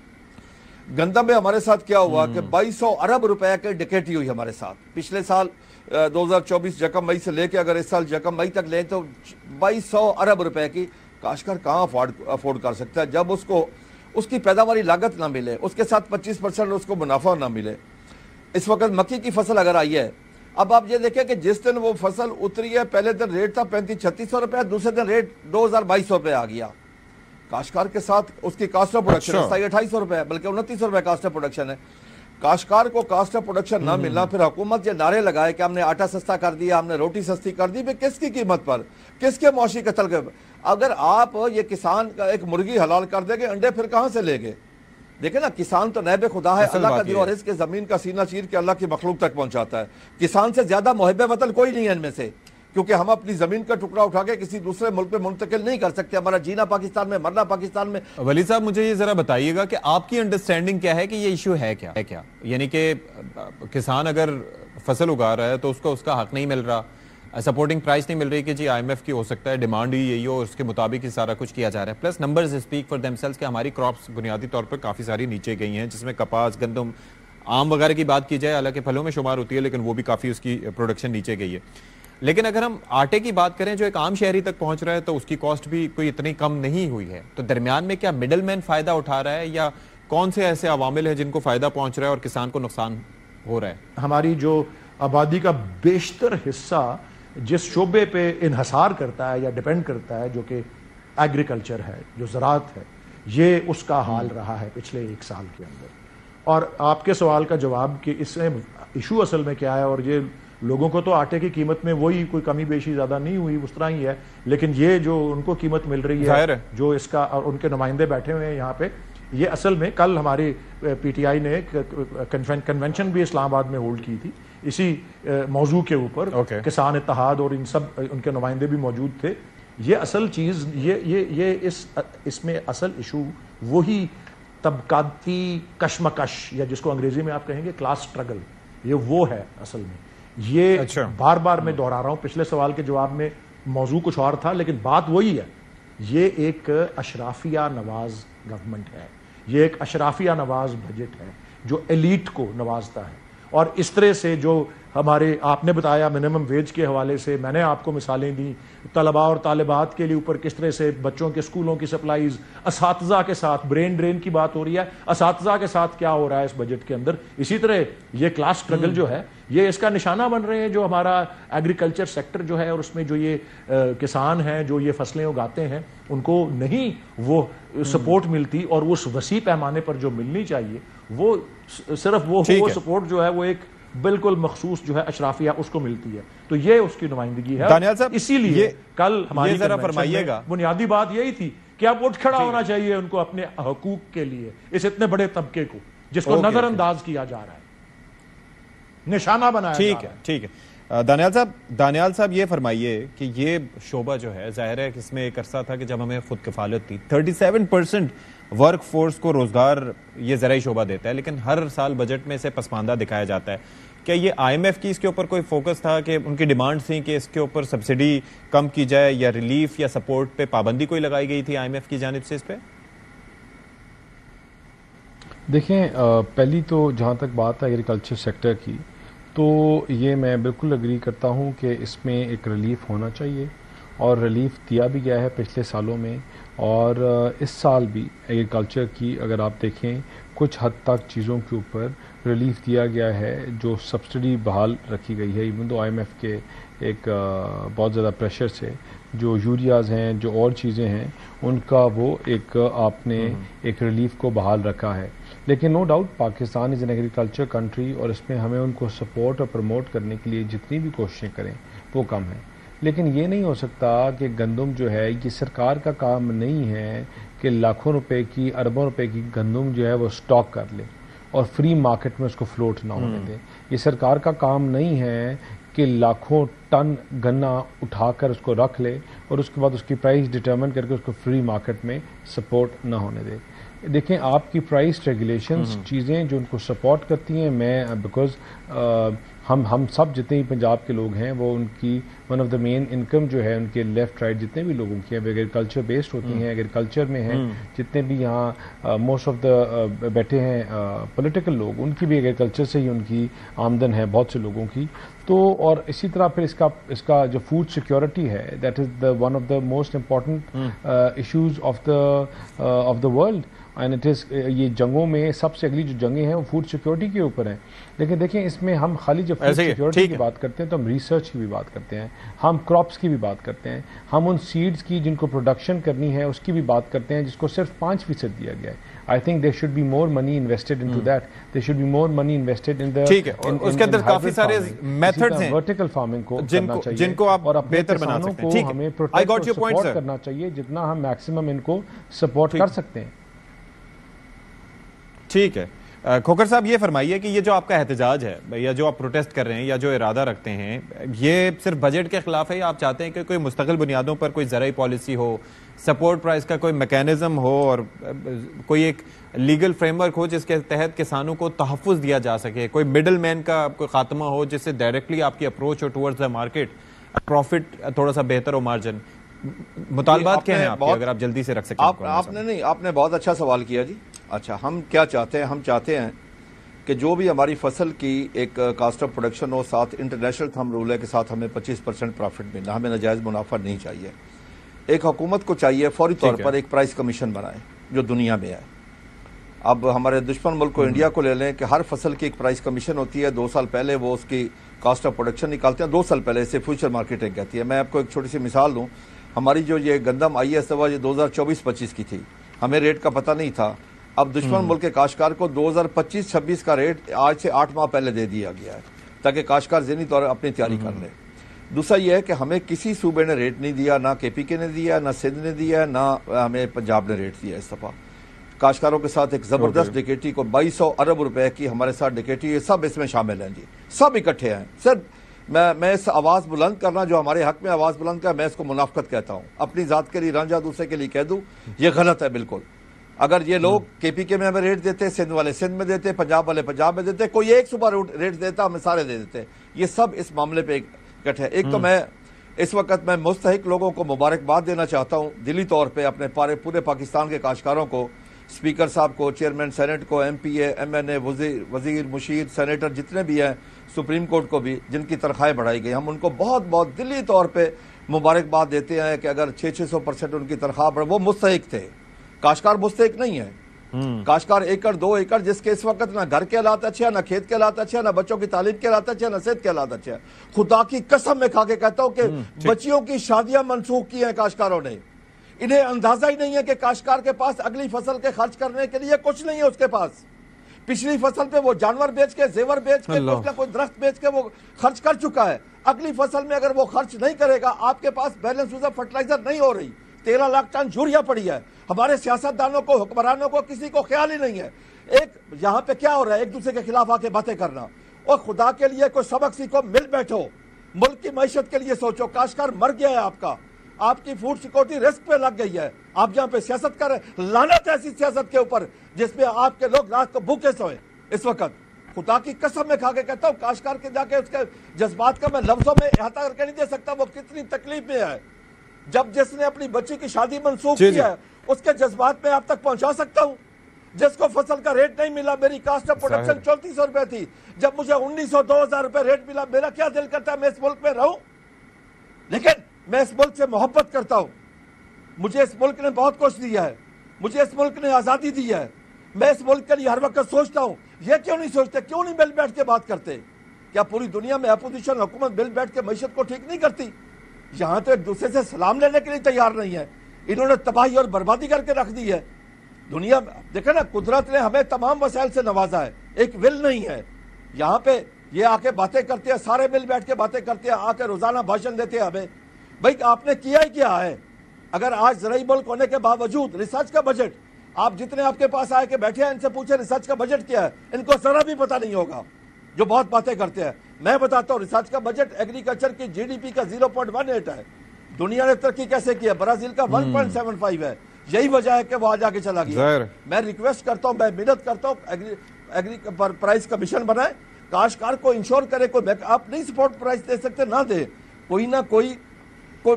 گندم میں ہمارے ساتھ کیا ہوا کہ 2200 ارب روپے کے ڈکیٹی ہوئی ہمارے ساتھ. پچھلے سال 2024 یکم مئی سے لے کے اگر اس سال یکم مئی تک لیں تو 2200 ارب روپے کی کاشتکار کہاں افورڈ کر سکتا ہے جب اس کو اس کی پیداواری لاگت نہ ملے, اس کے ساتھ 25% اس کو منافع نہ ملے. اس وقت مکی کی فصل اگر آئی ہے, اب آپ یہ دیکھیں کہ جس دن وہ فصل اتری ہے پہلے دن ریٹ تھا 3500-3600 روپے, دوسرے دن ریٹ 2200 روپے آ گیا. کاشتکار کے ساتھ اس کی کاسٹ آف پروڈکشن 2800 روپے بلکہ 2900 روپے کاسٹ آف پروڈکشن ہے. کاشتکار کو کاسٹ آف پروڈکشن نہ ملنا, پھر حکومت یہ نعرے لگائے کہ ہم نے آٹا سستا کر دیا, ہم نے روٹی سستی کر دی. کس کی قیمت پر, کس کے معاشی قتل کے؟ اگر آپ یہ کسان کا ایک مرغی حلال کر دیں گے انڈے پھر کہاں سے لے گے؟ دیکھیں نا کسان تو نائب خدا ہے, اللہ کا دیو اور رزق کے زمین کا سینہ چیر کے اللہ کی مخلوق تک پہنچاتا ہے. کسان سے زیادہ محب وطن کوئی نہیں ہے ان میں سے, کیونکہ ہم اپنی زمین کا ٹکڑا اٹھا کے کسی دوسرے ملک میں منتقل نہیں کر سکتے. ہمارا جینا پاکستان میں, مرنا پاکستان میں.
ولی صاحب مجھے یہ ذرا بتائیے گا کہ آپ کی انڈرسٹینڈنگ کیا ہے کہ یہ ایشو ہے کیا؟ یعنی کہ کسان اگر فصل اگا رہا ہے تو اس کو اس کا حق نہیں مل رہا, سپورٹنگ پرائس نہیں مل رہی کہ جی آئی ایم ایف کی ہو سکتا ہے ڈیمانڈ ہی یہی ہو, اس کے مطابق ہی سارا کچھ کیا جا رہا ہے. Plus numbers speak for themselves کہ ہماری کراپس بنیادی طور پر کافی ساری نیچے گئی ہیں, جس میں کپاس, گندم, آم وغیرہ کی بات کی جائے, حالانکہ پھلوں میں شمار ہوتی ہے لیکن وہ بھی کافی اس کی پروڈکشن نیچے گئی ہے. لیکن اگر ہم آٹے کی بات کریں جو ایک عام شہری تک پہنچ رہا ہے تو اس کی کاسٹ بھی کوئی اتنی کم نہیں ہوئی ہے. تو درمیان میں کیا مڈل مین فائدہ اٹھا رہا ہے یا کون سے ایسے عوامل ہیں جن کو فائدہ پہنچ رہا ہے اور کسان کو نقصان ہو رہا ہے؟
ہماری جو آبادی کا بیشتر حصہ جس شعبے پہ انحصار کرتا ہے یا ڈیپینڈ کرتا ہے, جو کہ ایگریکلچر ہے, جو زراعت ہے, یہ اس کا حال رہا ہے پچھلے 1 سال کے اندر. اور آپ کے سوال کا جواب کہ اس میں ایشو اصل میں کیا ہے, اور یہ لوگوں کو تو آٹے کی قیمت میں وہی کوئی کمی بیشی زیادہ نہیں ہوئی, اس طرح ہی ہے, لیکن یہ جو ان کو قیمت مل رہی ہے, جو اس کا, اور ان کے نمائندے بیٹھے ہوئے ہیں یہاں پہ, یہ اصل میں کل ہماری پی ٹی آئی نے کنونشن بھی اسلام آباد میں ہولڈ کی تھی اسی موضوع کے اوپر. کسان اتحاد اور ان سب ان کے نمائندے بھی موجود تھے. یہ اصل چیز, یہ اس میں اصل ایشو وہی طبقاتی کشمکش, یا جس کو انگریزی میں آپ کہیں گے کلاس سٹرگل, یہ وہ ہے اصل میں. یہ بار بار میں دہرا رہا ہوں, پچھلے سوال کے جواب میں موضوع کچھ اور تھا لیکن بات وہی ہے. یہ ایک اشرافیہ نواز گورنمنٹ ہے, یہ ایک اشرافیہ نواز بجٹ ہے جو ایلیٹ کو نوازتا ہے. اور اس طرح سے جو ہمارے, آپ نے بتایا منیمم ویج کے حوالے سے, میں نے آپ کو مثالیں دی طلباء اور طالبات کے لیے اوپر کس طرح سے بچوں کے اسکولوں کی سپلائیز, اساتذہ کے ساتھ برین ڈرین کی بات ہو رہی ہے, اساتذہ کے ساتھ کیا ہو رہا ہے اس بجٹ کے اندر. اسی طرح یہ کلاس سٹرگل جو ہے یہ اس کا نشانہ بن رہے ہیں جو ہمارا ایگریکلچر سیکٹر جو ہے, اور اس میں جو یہ کسان ہیں جو یہ فصلیں اگاتے ہیں ان کو نہیں وہ سپورٹ ملتی, اور اس وسیع پیمانے پر جو ملنی چاہیے وہ صرف وہ سپورٹ جو ہے وہ ایک بالکل مخصوص جو ہے اشرافیہ اس کو ملتی ہے. تو یہ اس کی نمائندگی ہے.
دانیال صاحب
اسی لیے کل ہماری
ذرا فرمائیے گا,
بنیادی بات یہی تھی کہ اب اٹھ کھڑا ہونا چاہیے ان کو اپنے حقوق کے لیے, اس اتنے بڑے طبقے کو جس کو نظر انداز کیا جا رہا ہے, نشانہ بنایا جا رہا ہے.
ٹھیک ہے. دانیال صاحب یہ فرمائیے کہ یہ شعبہ جو ہے ظاہر ہے کہ اس میں ایک عرصہ تھا کہ جب ہمیں خود کفالت تھی, 37% ورک فورس کو روزگار یہ زرعی شعبہ دیتا ہے, لیکن ہر سال بجٹ میں اسے پسماندہ دکھایا جاتا ہے. کیا یہ آئی ایم ایف کی اس کے اوپر کوئی فوکس تھا کہ ان کی ڈیمانڈ تھی کہ اس کے اوپر سبسڈی کم کی جائے, یا ریلیف یا سپورٹ پہ پابندی کوئی لگائی گئی تھی آئی ایم ایف کی جانب سے اس پہ؟
دیکھیں, پہلی تو جہاں تک بات ہے ایگریکلچر سیکٹر کی, تو یہ میں بالکل اگری کرتا ہوں کہ اس میں ایک ریلیف ہونا چاہیے, اور ریلیف دیا بھی گیا ہے پچھلے سالوں میں, اور اس سال بھی ایگریکلچر کی اگر آپ دیکھیں کچھ حد تک چیزوں کے اوپر ریلیف دیا گیا ہے, جو سبسڈی بحال رکھی گئی ہے. ایون تو آئی ایم ایف کے ایک بہت زیادہ پریشر سے جو یوریاز ہیں, جو اور چیزیں ہیں, ان کا وہ ایک آپ نے ایک ریلیف کو بحال رکھا ہے. لیکن no doubt Pakistan is an agriculture country, اور اس میں ہمیں ان کو سپورٹ اور پروموٹ کرنے کے لیے جتنی بھی کوششیں کریں وہ کم ہیں. لیکن یہ نہیں ہو سکتا کہ گندم جو ہے, یہ سرکار کا کام نہیں ہے کہ لاکھوں روپے کی, اربوں روپے کی گندم جو ہے وہ سٹاک کر لے اور فری مارکیٹ میں اس کو فلوٹ نہ ہونے دے. یہ سرکار کا کام نہیں ہے کہ لاکھوں ٹن گنا اٹھا کر اس کو رکھ لے اور اس کے بعد اس کی پرائس ڈٹرمن کر کے اس کو فری مارکیٹ میں سپورٹ نہ ہونے دے. دیکھیں, آپ کی پرائس ریگولیشنز چیزیں جو ان کو سپورٹ کرتی ہیں, میں بیکاز ہم سب جتنے بھی پنجاب کے لوگ ہیں وہ ان کی one of the main income جو ہے ان کے لیفٹ رائٹ جتنے بھی لوگوں کی ہیں وہ ایگریکلچر بیسڈ ہوتی ہیں, ایگریکلچر میں ہیں. جتنے بھی یہاں موسٹ آف دا بیٹھے ہیں پولیٹیکل لوگ, ان کی بھی ایگریکلچر سے ہی ان کی آمدن ہے بہت سے لوگوں کی. تو اور اسی طرح پھر اس کا جو فوڈ سیکیورٹی ہے, that is one of the most important issues of the world. And it is یہ جنگوں میں سب سے اگلی جو جنگیں ہیں وہ فوڈ سیکورٹی کے اوپر ہیں. لیکن دیکھیں اس میں ہم خالی جب فوڈ سیکورٹی کی بات کرتے ہیں تو ہم ریسرچ کی بھی بات کرتے ہیں, ہم کراپس کی بھی بات کرتے ہیں, ہم ان سیڈز کی جن کو پروڈکشن کرنی ہے اس کی بھی بات کرتے ہیں جس کو صرف 5% دیا گیا ہے. I think there should be more money invested into that. There should be more money invested in the
اس کے اندر کافی سارے میتھڈز ہیں
vertical farming کو کرنا چاہیے
جن کو آپ
اور اپنے
بہتر بنا سکتے ہیں.
ٹھیک ہے, ہمیں پروٹیکٹ اور سپورٹ کرنا چاہیے جتنا ہم میکسیمم ان کو سپورٹ کر سکتے ہیں.
ٹھیک ہے کھوکھر صاحب, یہ فرمائیے کہ یہ جو آپ کا احتجاج ہے یا جو آپ پروٹیسٹ کر رہے ہیں یا جو ارادہ رکھتے ہیں, یہ صرف بجٹ کے خلاف ہے یا آپ چاہتے ہیں کہ کوئی مستقل بنیادوں پر کوئی زرعی پالیسی ہو, سپورٹ پرائز کا کوئی میکینزم ہو اور کوئی ایک لیگل فریم ورک ہو جس کے تحت کسانوں کو تحفظ دیا جا سکے, کوئی مڈل مین کا کوئی خاتمہ ہو جس سے ڈائریکٹلی آپ کی اپروچ ہو ٹورڈز دا مارکیٹ, پروفٹ تھوڑا سا بہتر ہو, مارجن مطالبات کیا ہیں آپ کے, اگر آپ جلدی سے رکھ سکیں.
آپ نے بہت اچھا سوال کیا جی. اچھا, ہم کیا چاہتے ہیں؟ ہم چاہتے ہیں کہ جو بھی ہماری فصل کی ایک کاسٹ آف پروڈکشن ہو, ساتھ انٹرنیشنل تھم رول ہے کہ ساتھ ہمیں 25% پروفٹ ملنا, ہمیں ناجائز منافع نہیں چاہیے. ایک حکومت کو چاہیے فوری طور پر ایک پرائس کمیشن بنائے جو دنیا میں ہے. اب ہمارے دشمن ملک کو انڈیا کو لے لیں کہ ہر فصل کی ایک پرائس کمیشن ہوتی ہے, 2 سال پہلے وہ اس کی کاسٹ آف پروڈکشن نکالتے ہیں, 2 سال پہلے اسے فیوچر مارکیٹنگ کہتی ہے. میں آپ کو ایک چھوٹی سی مثال دوں, ہماری جو یہ گندم آئی ہے سوا یہ 2024-25 کی تھی, ہمیں ریٹ کا پتہ نہیں تھا. اب دشمن ملک کے کاشتکار کو 2025-26 کا ریٹ آج سے 8 ماہ پہلے دے دیا گیا ہے تاکہ کاشتکار ذہنی طور پر اپنی تیاری کر لے. دوسرا یہ ہے کہ ہمیں کسی صوبے نے ریٹ نہیں دیا, نہ کے پی کے نے دیا, نہ سندھ نے دیا, نہ ہمیں پنجاب نے ریٹ دیا. اس دفعہ کاشتکاروں کے ساتھ ایک زبردست ڈکیٹی کو 2200 ارب روپے کی ہمارے ساتھ ڈکیٹی, یہ سب اس میں شامل ہیں جی, سب اکٹھے ہیں. سر میں اس آواز بلند کرنا جو ہمارے حق میں آواز بلند کر, میں اس کو منافقت کہتا ہوں. اپنی ذات کے لیے رانجھا دوسرے کے لیے کہہ دوں, یہ غلط ہے بالکل. اگر یہ لوگ کے پی کے میں ہمیں ریٹ دیتے, سندھ والے سندھ میں دیتے, پنجاب والے پنجاب میں دیتے, کوئی ایک صوبہ ریٹ دیتا, ہمیں سارے دے دیتے. یہ سب اس معاملے پہ اکٹھے. ایک تو میں اس وقت میں مستحق لوگوں کو مبارکباد دینا چاہتا ہوں دلی طور پہ, اپنے پورے پاکستان کے کاشتکاروں کو, اسپیکر صاحب کو, چیئرمین سینٹ کو, ایم پی اے, ایم این اے, وزیر, مشیر, سینیٹر جتنے بھی ہیں, سپریم کورٹ کو بھی جن کی تنخواہیں بڑھائی گئی, ہم ان کو بہت بہت دلی طور پہ مبارکباد دیتے ہیں کہ اگر 600% ان کی تنخواہ بڑھ, وہ مستحق تھے. کاشتکار مستحق نہیں ہے. کاشتکار 1 ایکڑ 2 ایکڑ جس کے اس وقت نہ گھر کے حالات اچھے ہیں, نہ کھیت کے حالات اچھے ہیں, نہ بچوں کی تعلیم کے حالات اچھے ہیں, نہ صحت کے حالات اچھے ہیں. خدا کی قسم میں کھا کے کہتا ہوں کہ بچیوں کی شادیاں منسوخ کی ہیں کاشتکاروں نے. انہیں اندازہ ہی نہیں ہے کہ کاشتکار کے پاس اگلی فصل کے خرچ کرنے کے لیے کچھ نہیں ہے. اس کے پاس پچھلی فصل پہ وہ جانور بیچ کے, زیور بیچ کے, کچھ نہ کوئی درخت بیچ کے وہ خرچ کر چکا ہے. اگلی فصل میں اگر وہ خرچ نہیں کرے گا, آپ کے پاس بیلنس یوز آف فرٹیلائزر نہیں ہو رہی, 13 لاکھ ٹن یوریا پڑی ہے. ہمارے سیاستدانوں کو, حکمرانوں کو کسی کو خیال ہی نہیں ہے. ایک یہاں پہ کیا ہو رہا ہے, ایک دوسرے کے خلاف آ کے باتیں کرنا. اور خدا کے لیے کوئی سبق سیکھو, مل بیٹھو, ملک کی معیشت کے لیے سوچو. کاشتکار مر گیا ہے آپ کا, آپ کی فوڈ سیکورٹی رسک پہ لگ گئی ہے. آپ جہاں پہ سیاست کر رہے ہیں, لعنت ایسی سیاست کے اوپر جس میں آپ کے لوگ رات کو بھوکے سوئے. اس وقت خدا کی قسم میں کھا کے کہتا ہوں, کاشتکار کے جا کے اس کے جذبات کا میں لفظوں میں احاطہ کر کے نہیں دے سکتا. وہ کتنی تکلیف میں ہے. جب جس نے اپنی بچی کی شادی منسوخ کی ہے, اس کے جذبات میں آپ تک پہنچا سکتا ہوں. جس کو فصل کا ریٹ نہیں ملا, میری کاسٹ آف پروڈکشن 3400 روپے تھی, جب مجھے 1900-2000 روپے ریٹ ملا, میرا کیا دل کرتا ہے میں اس ملک میں رہوں. لیکن میں اس ملک سے محبت کرتا ہوں. مجھے اس ملک نے بہت کچھ دیا ہے, مجھے اس ملک نے آزادی دی ہے. میں اس ملک کے لیے ہر وقت سوچتا ہوں. یہ کیوں نہیں سوچتے, کیوں نہیں مل بیٹھ کے بات کرتے؟ کیا پوری دنیا میں اپوزیشن حکومت مل بیٹھ کے معیشت کو ٹھیک نہیں کرتی؟ یہاں تو ایک دوسرے سے سلام لینے کے لیے تیار نہیں ہے. انہوں نے تباہی اور بربادی کر کے رکھ دی ہے دنیا میں. دیکھیں نا, قدرت نے ہمیں تمام وسائل سے نوازا ہے, ایک ول نہیں ہے. یہاں پہ یہ آ کے باتیں کرتے ہیں, سارے مل بیٹھ کے باتیں کرتے ہیں, آ کے روزانہ بھاشن دیتے ہیں ہمیں. بھائی آپ نے کیا ہی کیا ہے؟ اگر آج زرعی ملک ہونے کے باوجود ریسرچ کا بجٹ, آپ جتنے آپ کے پاس آئے کے بیٹھے ہیں ان سے پوچھیں ریسرچ کا بجٹ کیا ہے, ان کو ذرا بھی پتہ نہیں ہوگا جو بہت باتیں کرتے ہیں. میں بتاتا ہوں, ریسرچ کا بجٹ ایگریکلچر کی جی ڈی پی کا 0.18 ہے. دنیا نے ترقی کیسے کی ہے؟ برازیل کا 1.75 ہے. یہی وجہ ہے کہ وہ آج آگے چلا گیا. میں ریکویسٹ کرتا ہوں, میں محنت کرتا ہوں, پرائز کمیشن بنائے, کاشتکار کو انشور کرے. کوئی آپ نہیں سپورٹ پرائز دے سکتے, نہ دے, کوئی نہ کوئی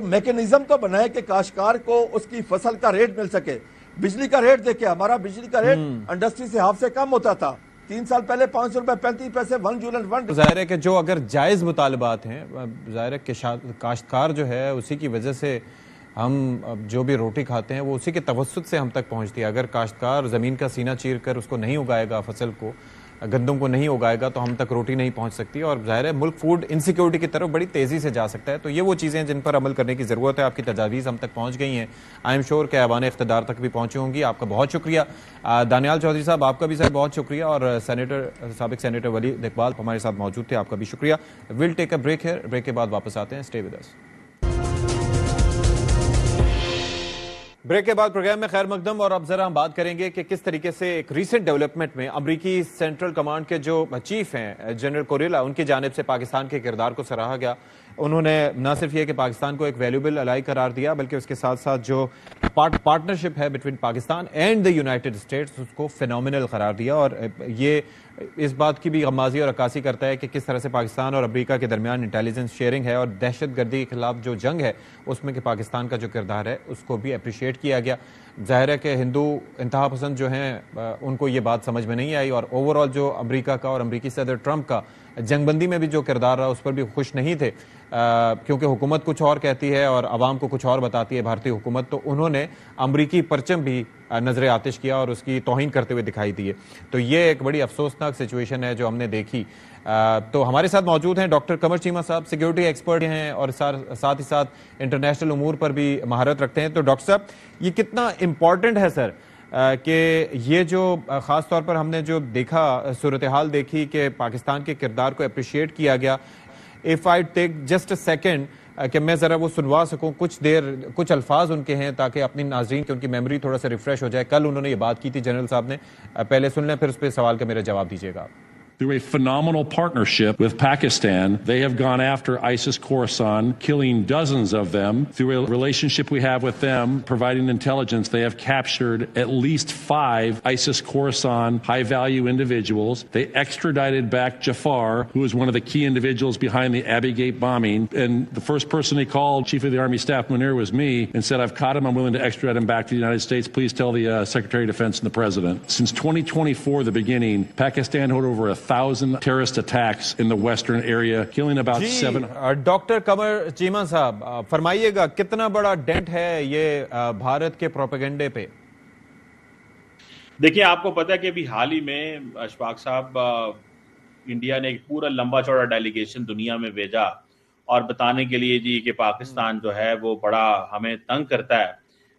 میکینزم تو بنائے کہ کاشتکار کو اس کی فصل کا ریٹ مل سکے. بجلی کا ریٹ دیکھیں, ہمارا بجلی کا ریٹ انڈسٹری سے ہاف سے کم ہوتا تھا. 3 سال پہلے 500 روپے 35 پیسے 1 یونٹ 1.
ظاہر ہے کہ جو اگر جائز مطالبات ہیں, ظاہر ہے کہ کاشتکار جو ہے اسی کی وجہ سے ہم جو بھی روٹی کھاتے ہیں وہ اسی کے توسط سے ہم تک پہنچتی ہے. اگر کاشتکار زمین کا سینہ چیر کر اس کو نہیں اگائے گا, فصل کو, گندم کو نہیں اگائے گا, تو ہم تک روٹی نہیں پہنچ سکتی, اور ظاہر ہے ملک فوڈ انسیکیورٹی کی طرف بڑی تیزی سے جا سکتا ہے. تو یہ وہ چیزیں جن پر عمل کرنے کی ضرورت ہے. آپ کی تجاویز ہم تک پہنچ گئی ہیں, آئی ایم شیور کہ ایوان اقتدار تک بھی پہنچی ہوں گی. آپ کا بہت شکریہ. دانیال چودھری صاحب, آپ کا بھی سر بہت شکریہ, اور سابق سینیٹر ولید اقبال ہمارے ساتھ موجود تھے, آپ کا بھی شکریہ. ول ٹیک اے بریک ہیئر, بریک کے بعد واپس آتے ہیں. Stay with us. بریک کے بعد پروگرام میں خیر مقدم, اور اب ذرا ہم بات کریں گے کہ کس طریقے سے ایک ریسنٹ ڈیولپمنٹ میں امریکی سینٹرل کمانڈ کے جو چیف ہیں جنرل کوریلا, ان کی جانب سے پاکستان کے کردار کو سراہا گیا. انہوں نے نہ صرف یہ کہ پاکستان کو ایک ویلیوبل الائی قرار دیا, بلکہ اس کے ساتھ ساتھ جو پارٹنرشپ ہے between Pakistan and the United States, اس کو فینومینل قرار دیا. اور یہ اس بات کی بھی غمازی اور عکاسی کرتا ہے کہ کس طرح سے پاکستان اور امریکہ کے درمیان انٹیلیجنس شیئرنگ ہے, اور دہشت گردی کے خلاف جو جنگ ہے اس میں کہ پاکستان کا جو کردار ہے اس کو بھی اپریشیٹ کیا گیا. ظاہر ہے کہ ہندو انتہا پسند جو ہیں ان کو یہ بات سمجھ میں نہیں آئی, اور اوور آل جو امریکہ کا اور امریکی صدر ٹرمپ کا جنگ بندی میں بھی جو کردار رہا اس پر بھی خوش نہیں تھے, کیونکہ حکومت کچھ اور کہتی ہے اور عوام کو کچھ اور بتاتی ہے بھارتی حکومت. تو انہوں نے امریکی پرچم بھی نظر آتش کیا اور اس کی توہین کرتے ہوئے دکھائی دیے. تو یہ ایک بڑی افسوسناک سچویشن ہے جو ہم نے دیکھی. تو ہمارے ساتھ موجود ہیں ڈاکٹر قمر چیمہ صاحب, سیکیورٹی ایکسپرٹ ہیں اور ساتھ ہی ساتھ انٹرنیشنل امور پر بھی مہارت رکھتے ہیں. تو ڈاکٹر صاحب, یہ کتنا امپورٹنٹ ہے سر کہ یہ جو خاص طور پر ہم نے جو دیکھا, صورتحال دیکھی کہ پاکستان کے کردار کو اپریشیٹ کیا گیا. If I take just a second کہ میں ذرا وہ سنوا سکوں کچھ دیر, کچھ الفاظ ان کے ہیں تاکہ اپنی ناظرین کی ان کی میموری تھوڑا سا ریفریش ہو جائے. کل انہوں نے یہ بات کی تھی جنرل صاحب نے, پہلے سن لیں پھر اس پہ سوال کا میرا جواب دیجیے گا.
Through a phenomenal partnership with Pakistan, they have gone after ISIS Khorasan, killing dozens of them. Through a relationship we have with them, providing intelligence, they have captured at least 5 ISIS Khorasan high-value individuals. They extradited back Jafar, who was one of the key individuals behind the Abbey Gate bombing. And the first person they called, Chief of the Army Staff Munir, was me, and said, I've caught him, I'm willing to extradite him back to the United States. Please tell the Secretary of Defense and the President. Since 2024, the beginning, Pakistan had over 1,000 terrorist attacks in the western area, killing about 700.
Doctor Qamar Cheema صاحب, فرمائیے گا کتنا بڑا dent ہے یہ بھارت کے پروپیگنڈے پہ؟
دیکھیں, آپ کو پتا ہے کہ ابھی حال ہی میں اشفاق صاحب, انڈیا نے ایک پورا لمبا چوڑا ڈیلیگیشن دنیا میں بھیجا اور بتانے کے لیے جی کہ پاکستان جو ہے وہ بڑا ہمیں تنگ کرتا ہے.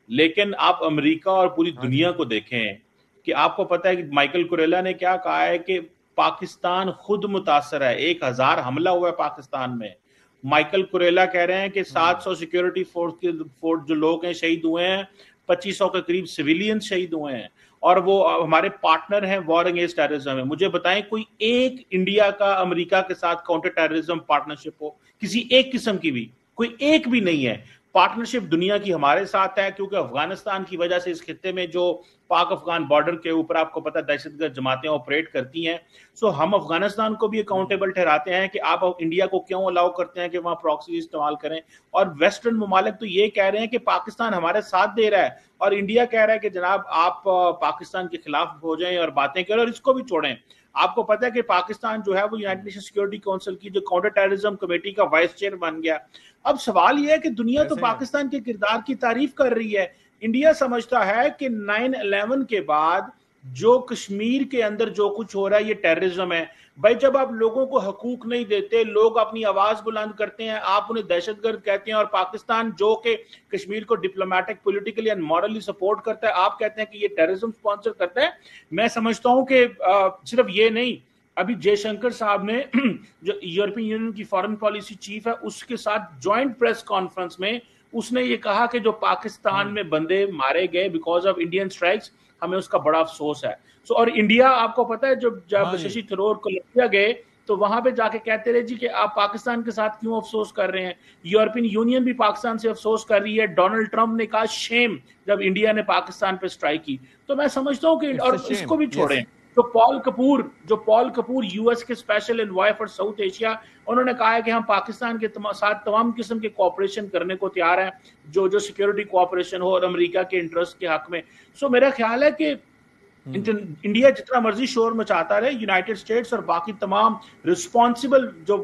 لیکن آپ امریکہ اور پوری دنیا کو دیکھیں کہ آپ کو پتا ہے کہ مائیکل کوریلا نے کیا کہا ہے کہ پاکستان خود متاثر ہے. 1000 حملہ ہوا ہے پاکستان میں. مائیکل کوریلا کہہ رہے ہیں کہ 700 سیکیورٹی فورس جو لوگ ہیں شہید ہوئے ہیں, 2500 کے قریب سویلین شہید ہوئے ہیں, اور وہ ہمارے پارٹنر ہیں وار اگینسٹ ٹیررزم میں. مجھے بتائیں کوئی ایک انڈیا کا امریکہ کے ساتھ کاؤنٹر ٹیررزم پارٹنرشپ ہو کسی ایک قسم کی بھی, کوئی ایک بھی نہیں ہے. پارٹنرشپ دنیا کی ہمارے ساتھ ہے, کیونکہ افغانستان کی وجہ سے اس خطے میں جو پاک افغان بارڈر کے اوپر آپ کو پتہ دہشت گرد جماعتیں آپریٹ کرتی ہیں, سو ہم افغانستان کو بھی اکاؤنٹیبل ٹھہراتے ہیں کہ آپ انڈیا کو کیوں الاؤ کرتے ہیں کہ وہاں پراکسی استعمال کریں. اور ویسٹرن ممالک تو یہ کہہ رہے ہیں کہ پاکستان ہمارے ساتھ دے رہا ہے, اور انڈیا کہہ رہا ہے کہ جناب آپ پاکستان کے خلاف ہو جائیں اور باتیں کریں اور اس کو بھی چھوڑیں. آپ کو پتا ہے کہ پاکستان جو ہے وہ یونائٹڈ نیشن سیکورٹی کونسل کی جو کاؤنٹر ٹیررزم کمیٹی کا وائس چیئر بن گیا. اب سوال یہ ہے کہ دنیا تو پاکستان کے کردار کی تعریف کر رہی ہے. انڈیا سمجھتا ہے کہ 9/11 کے بعد جو کشمیر کے اندر جو کچھ ہو رہا ہے یہ ٹیررزم ہے. بھائی جب آپ لوگوں کو حقوق نہیں دیتے, لوگ اپنی آواز بلند کرتے ہیں, آپ انہیں دہشت گرد کہتے ہیں, اور پاکستان جو کہ کشمیر کو diplomatic politically and morally support کرتا ہے, آپ کہتے ہیں کہ یہ ٹیررزم سپانسر کرتا ہے. میں سمجھتا ہوں کہ صرف یہ نہیں, ابھی جے شنکر صاحب نے جو یورپین یونین کی فارن پالیسی چیف ہے اس کے ساتھ جوائنٹ پریس کانفرنس میں اس نے یہ کہا کہ جو پاکستان میں بندے مارے گئے بیکاز آف انڈین اسٹرائکس, ہمیں اس کا بڑا افسوس ہے. اور انڈیا آپ کو پتا ہے جب ششی تھرور کو لیا گئے تو وہاں پہ جا کے کہتے رہے جی کہ آپ پاکستان کے ساتھ کیوں افسوس کر رہے ہیں. یورپین یونین بھی پاکستان سے افسوس کر رہی ہے. ڈونلڈ ٹرمپ نے کہا شیم جب انڈیا نے پاکستان پہ اسٹرائک کی. تو میں سمجھتا ہوں کہ اور اس کو بھی چھوڑیں. جو پال کپور یو ایس کے special envoy for south Asia, انہوں نے کہا ہے کہ ہم پاکستان کے ساتھ تمام قسم کے کوآپریشن کرنے کو تیار ہیں جو سیکیورٹی کوآپریشن ہو اور امریکہ کے انٹرسٹ کے حق میں. سو میرا خیال ہے کہ انڈیا جتنا مرضی شور مچاتا رہے, یونائٹڈ اسٹیٹس اور باقی تمام رسپانسبل جو